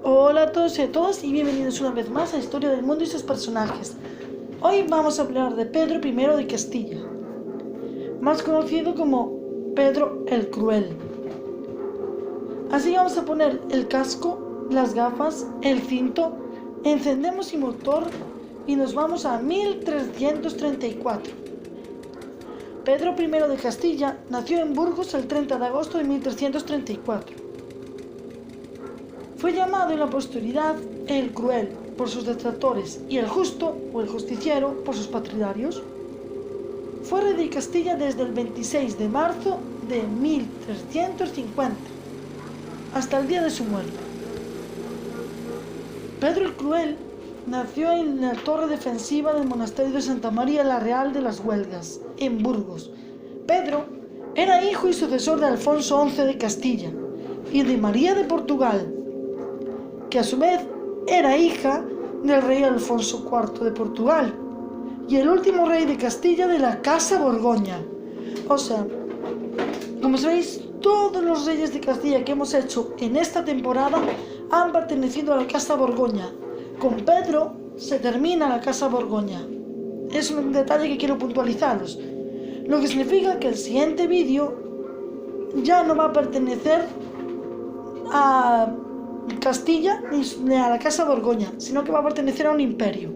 Hola a todos y a todas y bienvenidos una vez más a Historia del Mundo y sus personajes. Hoy vamos a hablar de Pedro I de Castilla, más conocido como Pedro el Cruel. Así vamos a poner el casco, las gafas, el cinto, encendemos el motor y nos vamos a 1334. Pedro I de Castilla nació en Burgos el 30 de agosto de 1334. Fue llamado en la posteridad el Cruel por sus detractores y el Justo o el Justiciero por sus partidarios. Fue rey de Castilla desde el 26 de marzo de 1350 hasta el día de su muerte. Pedro el Cruel nació en la torre defensiva del monasterio de Santa María la Real de las Huelgas, en Burgos. Pedro era hijo y sucesor de Alfonso XI de Castilla y de María de Portugal, que a su vez era hija del rey Alfonso IV de Portugal y el último rey de Castilla de la Casa Borgoña. O sea, como sabéis, todos los reyes de Castilla que hemos hecho en esta temporada han pertenecido a la Casa Borgoña. Con Pedro se termina la Casa Borgoña. Es un detalle que quiero puntualizaros, lo que significa que el siguiente vídeo ya no va a pertenecer a Castilla ni a la Casa Borgoña, sino que va a pertenecer a un imperio.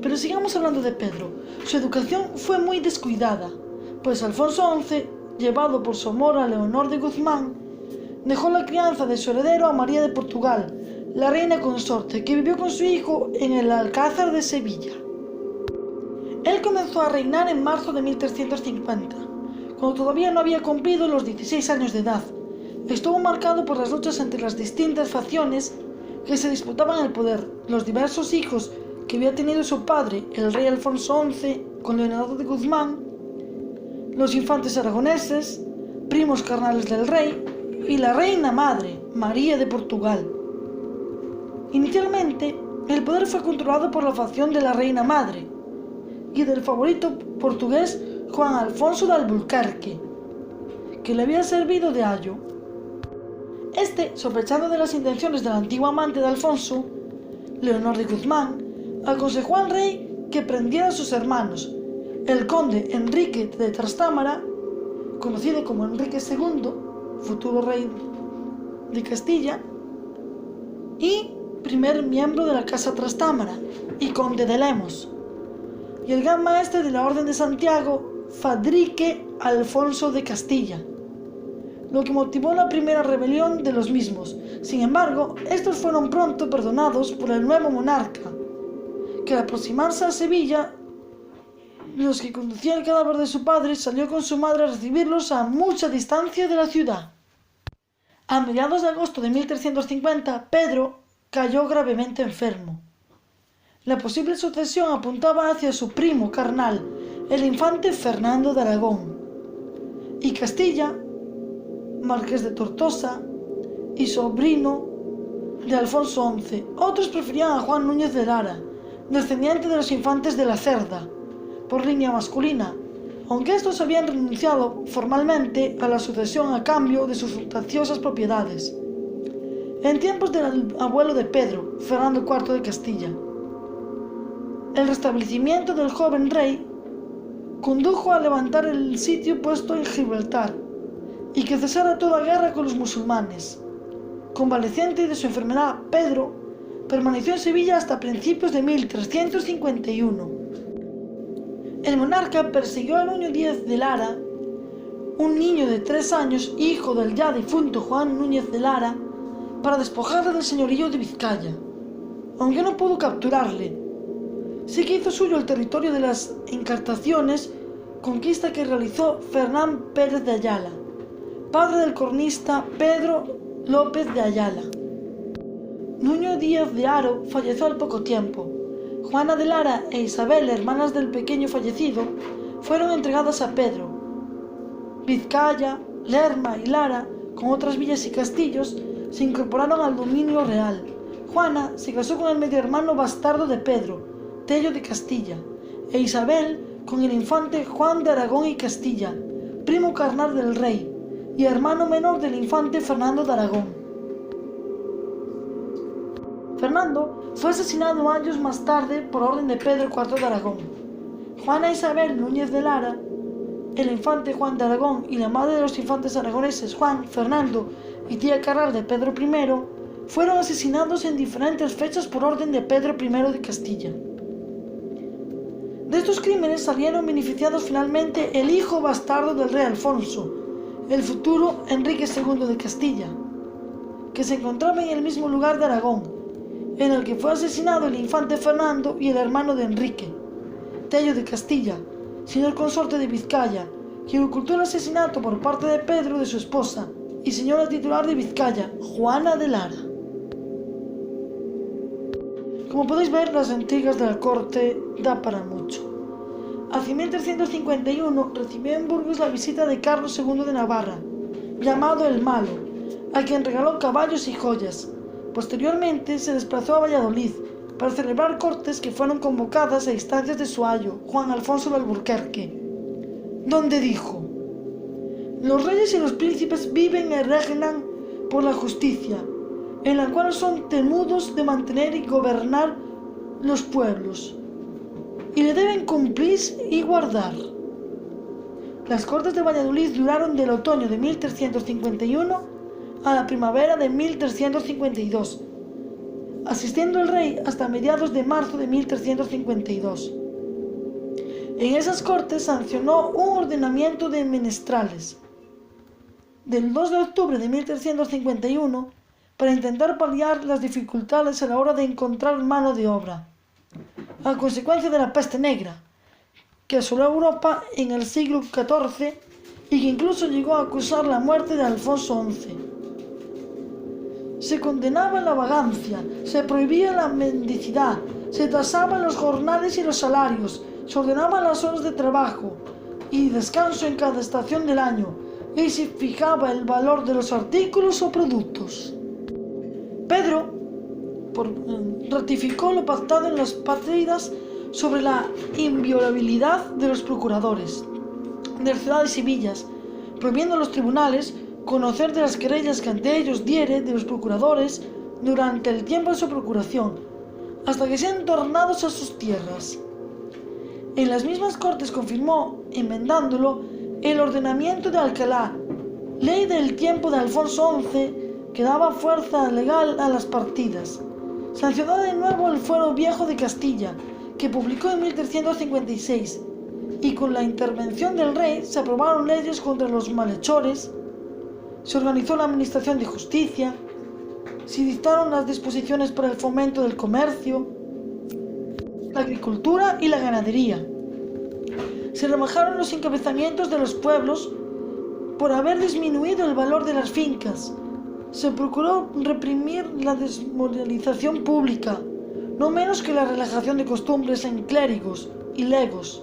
Pero sigamos hablando de Pedro. Su educación fue muy descuidada, pues Alfonso XI, llevado por su amor a Leonor de Guzmán, dejó la crianza de su heredero a María de Portugal, la reina consorte, que vivió con su hijo en el Alcázar de Sevilla. Él comenzó a reinar en marzo de 1350, cuando todavía no había cumplido los 16 años de edad. Estuvo marcado por las luchas entre las distintas facciones que se disputaban el poder, los diversos hijos que había tenido su padre, el rey Alfonso XI, con Leonardo de Guzmán, los infantes aragoneses, primos carnales del rey, y la reina madre, María de Portugal. Inicialmente, el poder fue controlado por la facción de la reina madre y del favorito portugués Juan Alfonso de Alburquerque, que le había servido de ayo. Este, sospechando de las intenciones de la antigua amante de Alfonso, Leonor de Guzmán, aconsejó al rey que prendiera a sus hermanos, el conde Enrique de Trastámara, conocido como Enrique II, futuro rey de Castilla, y primer miembro de la Casa Trastámara, y conde de Lemos, y el gran maestre de la Orden de Santiago, Fadrique Alfonso de Castilla, lo que motivó la primera rebelión de los mismos. Sin embargo, estos fueron pronto perdonados por el nuevo monarca, que al aproximarse a Sevilla, los que conducían el cadáver de su padre, salió con su madre a recibirlos a mucha distancia de la ciudad. A mediados de agosto de 1350, Pedro cayó gravemente enfermo. La posible sucesión apuntaba hacia su primo carnal, el infante Fernando de Aragón, y Castilla, marqués de Tortosa y sobrino de Alfonso XI. Otros preferían a Juan Núñez de Lara, descendiente de los infantes de la Cerda, por línea masculina, aunque estos habían renunciado formalmente a la sucesión a cambio de sus sustanciosas propiedades. En tiempos del abuelo de Pedro, Fernando IV de Castilla, el restablecimiento del joven rey condujo a levantar el sitio puesto en Gibraltar y que cesara toda guerra con los musulmanes. Convaleciente de su enfermedad, Pedro permaneció en Sevilla hasta principios de 1351. El monarca persiguió a Nuño Díaz de Lara, un niño de 3 años, hijo del ya difunto Juan Núñez de Lara, para despojarle del señorío de Vizcaya, aunque no pudo capturarle. Sí que hizo suyo el territorio de las Encartaciones, conquista que realizó Fernán Pérez de Ayala, padre del cronista Pedro López de Ayala. Nuño Díaz de Haro falleció al poco tiempo. Juana de Lara e Isabel, hermanas del pequeño fallecido, fueron entregadas a Pedro. Vizcaya, Lerma y Lara, con otras villas y castillos, se incorporaron al dominio real. Juana se casó con el medio hermano bastardo de Pedro, Tello de Castilla, e Isabel con el infante Juan de Aragón y Castilla, primo carnal del rey, y hermano menor del infante Fernando de Aragón. Fernando fue asesinado años más tarde por orden de Pedro IV de Aragón. Juana Isabel Núñez de Lara, el infante Juan de Aragón y la madre de los infantes aragoneses Juan, Fernando y tía Carral de Pedro I, fueron asesinados en diferentes fechas por orden de Pedro I de Castilla. De estos crímenes salieron beneficiados finalmente el hijo bastardo del rey Alfonso, el futuro Enrique II de Castilla, que se encontraba en el mismo lugar de Aragón, en el que fue asesinado el infante Fernando y el hermano de Enrique, Tello de Castilla, señor consorte de Vizcaya, quien ocultó el asesinato por parte de Pedro de su esposa y señora titular de Vizcaya, Juana de Lara. Como podéis ver, las intrigas de la corte da para mucho. Hacia 1351 recibió en Burgos la visita de Carlos II de Navarra, llamado el Malo, a quien regaló caballos y joyas. Posteriormente se desplazó a Valladolid para celebrar cortes que fueron convocadas a instancias de su ayo, Juan Alfonso de Alburquerque, donde dijo: «Los reyes y los príncipes viven y regnan por la justicia, en la cual son temudos de mantener y gobernar los pueblos, y le deben cumplir y guardar». Las cortes de Valladolid duraron del otoño de 1351 a la primavera de 1352, asistiendo el rey hasta mediados de marzo de 1352. En esas cortes sancionó un ordenamiento de menestrales del 2 de octubre de 1351 para intentar paliar las dificultades a la hora de encontrar mano de obra, a consecuencia de la peste negra, que asoló Europa en el siglo XIV y que incluso llegó a acusar la muerte de Alfonso XI. Se condenaba la vagancia, se prohibía la mendicidad, se tasaban los jornales y los salarios, se ordenaban las horas de trabajo y descanso en cada estación del año, y se fijaba el valor de los artículos o productos. Pedro ratificó lo pactado en las partidas sobre la inviolabilidad de los procuradores de las ciudades y villas, prohibiendo a los tribunales conocer de las querellas que ante ellos diere de los procuradores durante el tiempo de su procuración, hasta que sean tornados a sus tierras. En las mismas cortes confirmó, enmendándolo, el ordenamiento de Alcalá, ley del tiempo de Alfonso XI, que daba fuerza legal a las partidas. Sancionó de nuevo el Fuero Viejo de Castilla, que publicó en 1356, y con la intervención del rey se aprobaron leyes contra los malhechores, se organizó la administración de justicia, se dictaron las disposiciones para el fomento del comercio, la agricultura y la ganadería. Se rebajaron los encabezamientos de los pueblos por haber disminuido el valor de las fincas. Se procuró reprimir la desmoralización pública, no menos que la relajación de costumbres en clérigos y legos,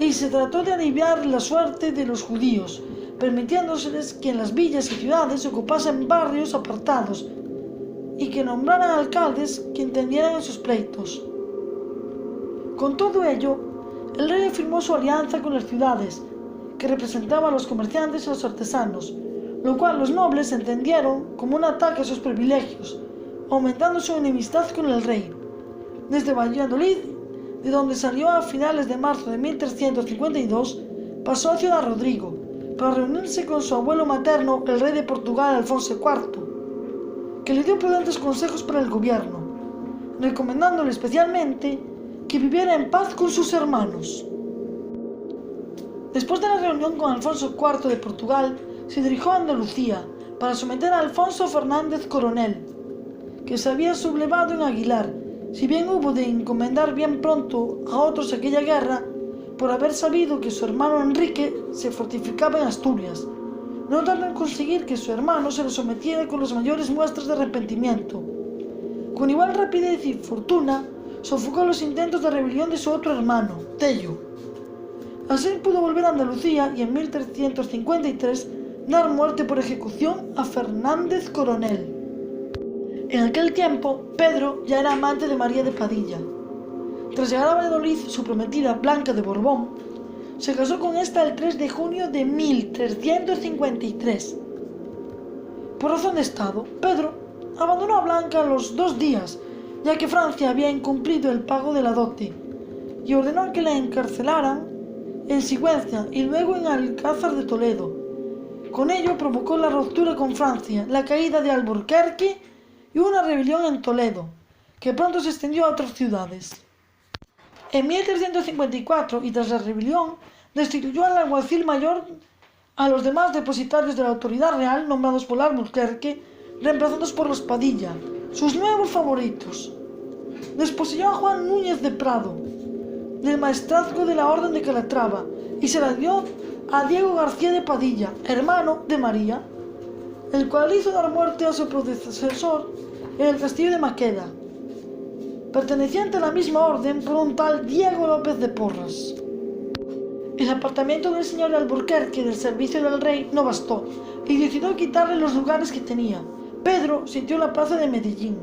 y se trató de aliviar la suerte de los judíos, permitiéndoseles que en las villas y ciudades ocupasen barrios apartados y que nombraran alcaldes que entendieran en sus pleitos. Con todo ello, el rey afirmó su alianza con las ciudades, que representaba a los comerciantes y a los artesanos, lo cual los nobles entendieron como un ataque a sus privilegios, aumentando su enemistad con el rey. Desde Valladolid, de donde salió a finales de marzo de 1352, pasó a Ciudad Rodrigo, para reunirse con su abuelo materno, el rey de Portugal Alfonso IV, que le dio prudentes consejos para el gobierno, recomendándole especialmente que viviera en paz con sus hermanos. Después de la reunión con Alfonso IV de Portugal, se dirigió a Andalucía para someter a Alfonso Fernández Coronel, que se había sublevado en Aguilar, si bien hubo de encomendar bien pronto a otros aquella guerra, por haber sabido que su hermano Enrique se fortificaba en Asturias, no tardó en conseguir que su hermano se lo sometiera con las mayores muestras de arrepentimiento. Con igual rapidez y fortuna, sofocó los intentos de rebelión de su otro hermano, Tello. Así pudo volver a Andalucía y en 1353 dar muerte por ejecución a Fernández Coronel. En aquel tiempo, Pedro ya era amante de María de Padilla. Tras llegar a Valladolid, su prometida Blanca de Borbón se casó con esta el 3 de junio de 1353. Por razón de estado, Pedro abandonó a Blanca a los 2 días ya que Francia había incumplido el pago de la dote, y ordenó que la encarcelaran en Sigüenza y luego en Alcázar de Toledo. Con ello provocó la ruptura con Francia, la caída de Alburquerque y una rebelión en Toledo, que pronto se extendió a otras ciudades. En 1354, y tras la rebelión, destituyó al alguacil mayor a los demás depositarios de la autoridad real nombrados por Alburquerque, reemplazados por los Padilla, sus nuevos favoritos. Desposeyó a Juan Núñez de Prado del maestrazgo de la Orden de Calatrava y se la dio a Diego García de Padilla, hermano de María, el cual hizo dar muerte a su predecesor en el castillo de Maqueda, perteneciente a la misma orden por un tal Diego López de Porras. El apartamiento del señor de Alburquerque del servicio del rey no bastó y decidió quitarle los lugares que tenía. Pedro sitió la plaza de Medellín.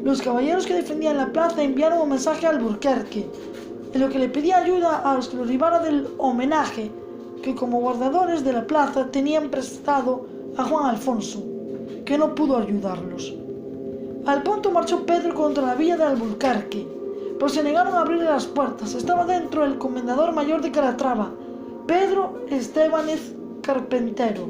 Los caballeros que defendían la plaza enviaron un mensaje a Alburquerque, en lo que le pedía ayuda a los que lo privara del homenaje que como guardadores de la plaza tenían prestado a Juan Alfonso, que no pudo ayudarlos. Al punto marchó Pedro contra la villa de Alburquerque, pero se negaron a abrirle las puertas. Estaba dentro el comendador mayor de Calatrava, Pedro Estebanez Carpentero,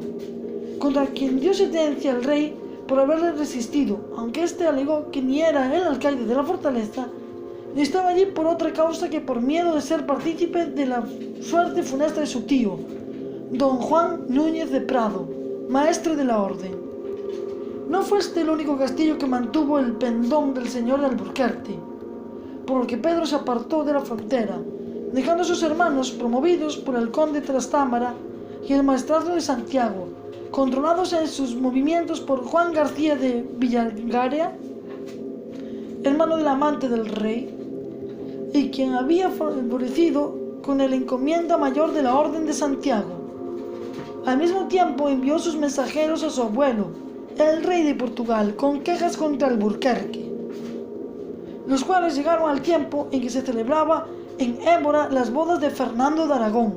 contra quien dio sentencia el rey por haberle resistido, aunque éste alegó que ni era el alcaide de la fortaleza, ni estaba allí por otra causa que por miedo de ser partícipe de la suerte funesta de su tío, don Juan Núñez de Prado, maestre de la orden. No fue este el único castillo que mantuvo el pendón del señor de Alburquerque, por lo que Pedro se apartó de la frontera, dejando a sus hermanos promovidos por el conde Trastámara y el maestrazgo de Santiago, controlados en sus movimientos por Juan García de Villagaria, hermano del amante del rey, y quien había favorecido con el encomienda mayor de la Orden de Santiago. Al mismo tiempo envió sus mensajeros a su abuelo, el rey de Portugal, con quejas contra Alburquerque, los cuales llegaron al tiempo en que se celebraba en Évora las bodas de Fernando de Aragón,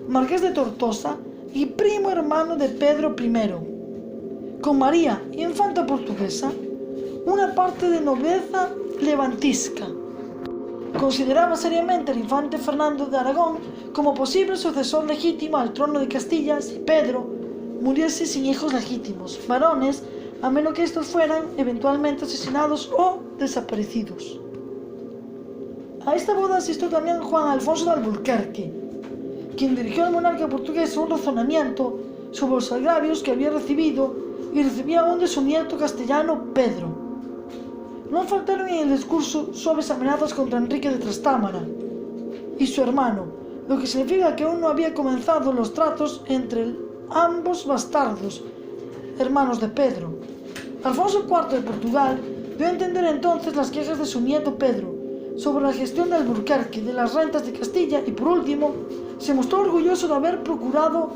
marqués de Tortosa y primo hermano de Pedro I, con María, infanta portuguesa, una parte de nobleza levantisca. Consideraba seriamente al infante Fernando de Aragón como posible sucesor legítimo al trono de Castilla si Pedro muriese sin hijos legítimos, varones, a menos que estos fueran eventualmente asesinados o desaparecidos. A esta boda asistió también Juan Alfonso de Alburquerque, quien dirigió al monarca portugués un razonamiento sobre los agravios que había recibido y recibía aún de su nieto castellano Pedro. No faltaron en el discurso suaves amenazas contra Enrique de Trastámara y su hermano, lo que significa que aún no había comenzado los tratos entre ambos bastardos, hermanos de Pedro. Alfonso IV de Portugal dio a entender entonces las quejas de su nieto Pedro sobre la gestión de Alburquerque, de las rentas de Castilla y, por último, se mostró orgulloso de haber procurado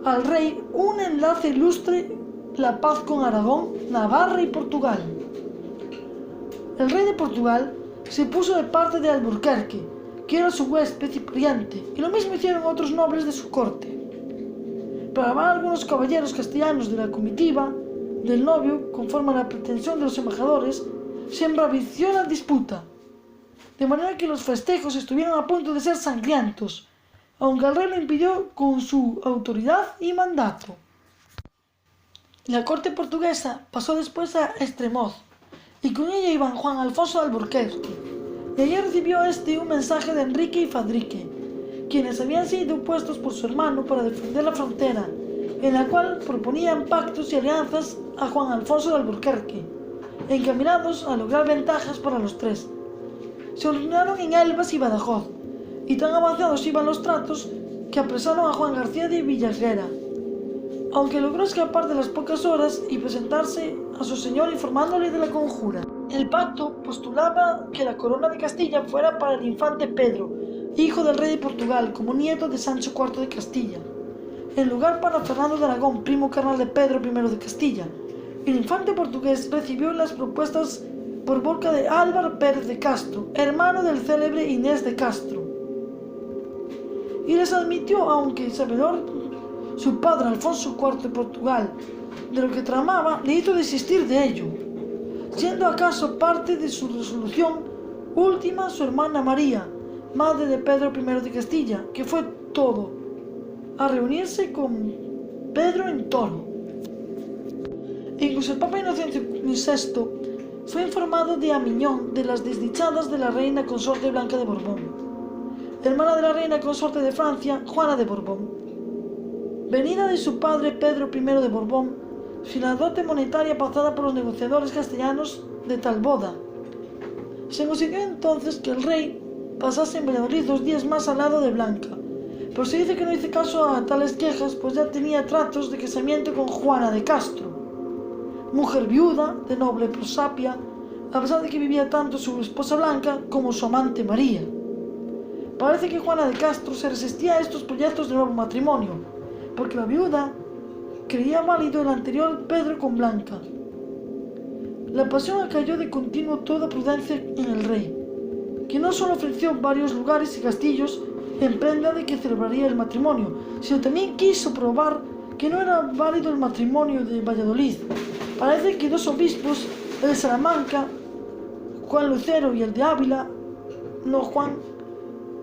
al rey un enlace ilustre, la paz con Aragón, Navarra y Portugal. El rey de Portugal se puso de parte de Alburquerque, que era su huésped y pariente, y lo mismo hicieron otros nobles de su corte. Para algunos caballeros castellanos de la comitiva del novio, conforme a la pretensión de los embajadores, se embravició la disputa, de manera que los festejos estuvieron a punto de ser sangrientos, aunque el rey lo impidió con su autoridad y mandato. La corte portuguesa pasó después a Estremoz, y con ella iban Juan Alfonso de Alburquerque, y allí recibió un mensaje de Enrique y Fadrique, quienes habían sido puestos por su hermano para defender la frontera, en la cual proponían pactos y alianzas a Juan Alfonso de Alburquerque, encaminados a lograr ventajas para los tres. Se ordenaron en Elvas y Badajoz, y tan avanzados iban los tratos que apresaron a Juan García de Villaguera, aunque logró escapar de las pocas horas y presentarse a su señor informándole de la conjura. El pacto postulaba que la corona de Castilla fuera para el infante Pedro, hijo del rey de Portugal, como nieto de Sancho IV de Castilla, en lugar para Fernando de Aragón, primo carnal de Pedro I de Castilla. El infante portugués recibió las propuestas por boca de Álvar Pérez de Castro, hermano del célebre Inés de Castro, y les admitió, aunque sabedor su padre Alfonso IV de Portugal de lo que tramaba, le hizo desistir de ello. siendo acaso parte de su resolución última su hermana María, madre de Pedro I de Castilla, que fue todo a reunirse con Pedro en Toro. Incluso el Papa Inocencio VI fue informado de Amiñón de las desdichadas de la reina consorte Blanca de Borbón, hermana de la reina consorte de Francia, Juana de Borbón. Venida de su padre Pedro I de Borbón, sin la dote monetaria pactada por los negociadores castellanos de Talboda, se consiguió entonces que el rey pasase en Valladolid 2 días más al lado de Blanca, pero se dice que no hizo caso a tales quejas, pues ya tenía tratos de casamiento con Juana de Castro, mujer viuda, de noble prosapia, a pesar de que vivía tanto su esposa Blanca como su amante María. Parece que Juana de Castro se resistía a estos proyectos de nuevo matrimonio, porque la viuda creía válido el anterior Pedro con Blanca. La pasión acalló de continuo toda prudencia en el rey, que no solo ofreció varios lugares y castillos en prenda de que celebraría el matrimonio, sino también quiso probar que no era válido el matrimonio de Valladolid. Parece que 2 obispos, el de Salamanca, Juan Lucero, y el de Ávila, no Juan,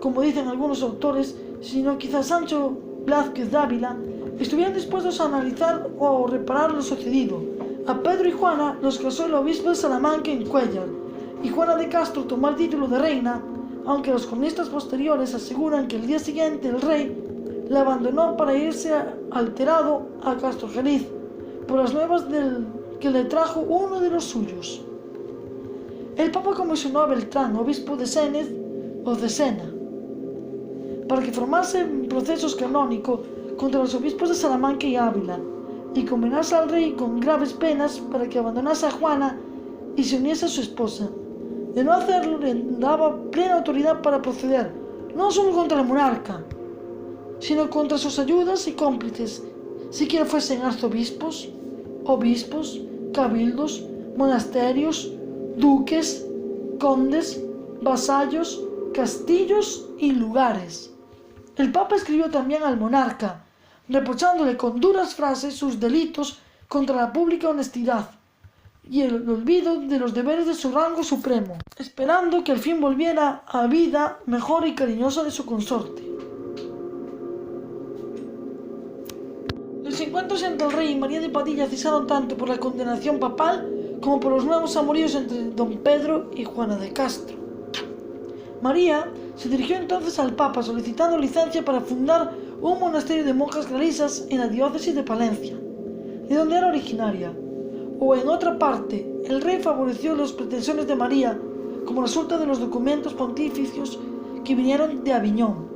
como dicen algunos autores, sino quizás Sancho Blázquez de Ávila, estuvieron dispuestos a analizar o reparar lo sucedido. A Pedro y Juana los casó el obispo de Salamanca en Cuéllar, y Juana de Castro tomó el título de reina, aunque los cronistas posteriores aseguran que el día siguiente el rey la abandonó para irse alterado a Castrojeriz por las nuevas que le trajo uno de los suyos. El Papa comisionó a Beltrán, obispo de Sénez o de Sena, para que formase un proceso canónico contra los obispos de Salamanca y Ávila, y condenase al rey con graves penas para que abandonase a Juana y se uniese a su esposa. De no hacerlo, le daba plena autoridad para proceder, no solo contra el monarca, sino contra sus ayudas y cómplices, siquiera fuesen arzobispos, obispos, cabildos, monasterios, duques, condes, vasallos, castillos y lugares. El Papa escribió también al monarca, reprochándole con duras frases sus delitos contra la pública honestidad y el olvido de los deberes de su rango supremo, esperando que al fin volviera a vida mejor y cariñosa de su consorte. Los encuentros entre el rey y María de Padilla cesaron tanto por la condenación papal como por los nuevos amoríos entre don Pedro y Juana de Castro. María se dirigió entonces al Papa solicitando licencia para fundar un monasterio de monjas clarisas en la diócesis de Palencia, de donde era originaria, o en otra parte. El rey favoreció las pretensiones de María, como resulta de los documentos pontificios que vinieron de Aviñón,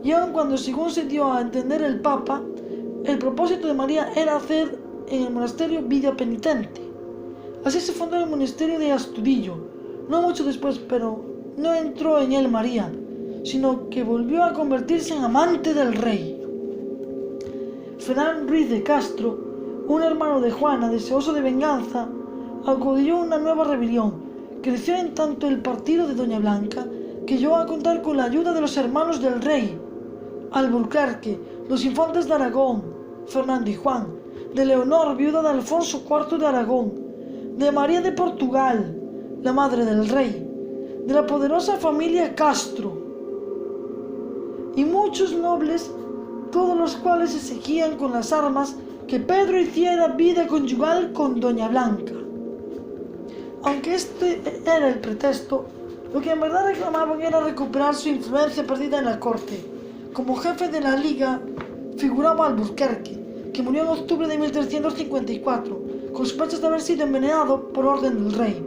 y aun cuando, según se dio a entender el Papa, el propósito de María era hacer en el monasterio vida penitente. Así se fundó el monasterio de Astudillo, no mucho después, pero no entró en él María, sino que volvió a convertirse en amante del rey. Fernán Ruiz de Castro, un hermano de Juana, deseoso de venganza, acudió a una nueva rebelión. Creció en tanto el partido de Doña Blanca, que llegó a contar con la ayuda de los hermanos del rey, Alburquerque, los infantes de Aragón, Fernando y Juan, de Leonor, viuda de Alfonso IV de Aragón, de María de Portugal, la madre del rey, de la poderosa familia Castro, y muchos nobles, todos los cuales exigían con las armas que Pedro hiciera vida conyugal con Doña Blanca. Aunque este era el pretexto, lo que en verdad reclamaban era recuperar su influencia perdida en la corte. Como jefe de la Liga figuraba Alburquerque, que murió en octubre de 1354, con sospechas de haber sido envenenado por orden del rey.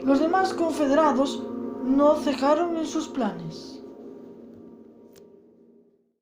Los demás confederados no cejaron en sus planes.